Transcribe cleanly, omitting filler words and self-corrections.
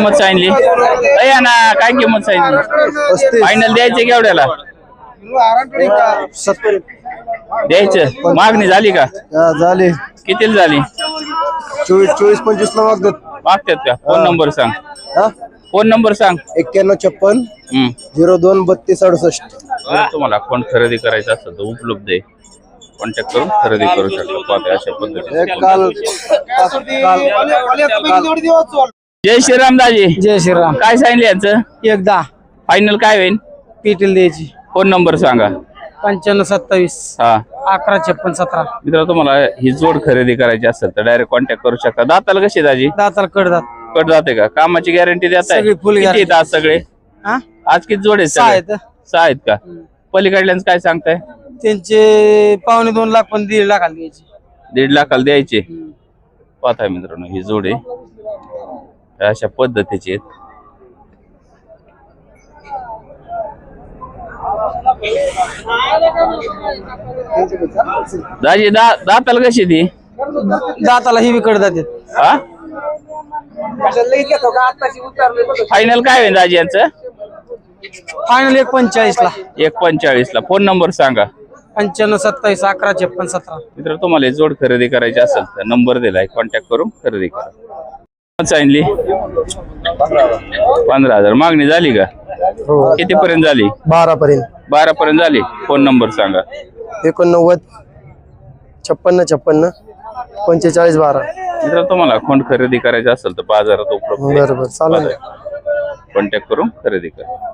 किंमत सांगितली ना, काय किंमत सांगितली? फायनल द्यायचे केवढ्याला द्यायचं? मागणी झाली का? झाले कितीला झाली? 24-25 ला मागतात का? फोन नंबर सांग. फोन नंबर सांग. 9156 02 32 68. तुम्हाला कोण खरेदी करायचं असेल तर उपलब्ध आहे, कॉन्टॅक्ट करून खरेदी करू शकता. अशा पद्धतीने. जय श्रीराम दाजी. जय श्रीराम. काय सांगितलं याचं? एकदा फायनल काय होईल? पीटील द्यायची. फोन नंबर सांगा. 9527 हा 115617. मित्र, तुम्हाला ही जोड खरेदी करायची असेल तर डायरेक्ट कॉन्टॅक्ट करू शकता. दाताला कशी दाजी? दाताला कडदात. कट जाते का? कामाची गॅरंटी देताय? सगळी full guarantee. किती आज सगळे? आज किती जोड आहेत? 6 आहेत. 6 आहेत का? पलीकडल्यांच काय सांगताय? त्यांचे 2.25 लाख पण 1.5 लाखाला द्यायची. 1.5 लाखाला द्यायचे. पाहताय मित्रांनो, ही जोड आहे अशा पद्धतीची आहेत. दाजी दाताला कशी ती? दाताला ही कडदात आहेत. हा फायनल काय होईल दाजी यांचं? फायनल 1.45 ला. 1.45 ला. फोन नंबर सांगा. 9527 115617. मित्र, तुम्हाला ही जोड खरेदी करायची असेल तर नंबर दिलाय, कॉन्टॅक्ट करून खरेदी करा. सांगितली 15,000. मागणी झाली का? किती पर्यंत झाली? 12 पर्यंत. 12 पर्यंत झाली. फोन नंबर सांगा. 89 56 56 45 12. मित्र, तुम्हाला खोंड खरेदी करायची असेल तर बाजारात उपलब्ध. बरोबर चालेल. कॉन्टॅक्ट करून खरेदी करा.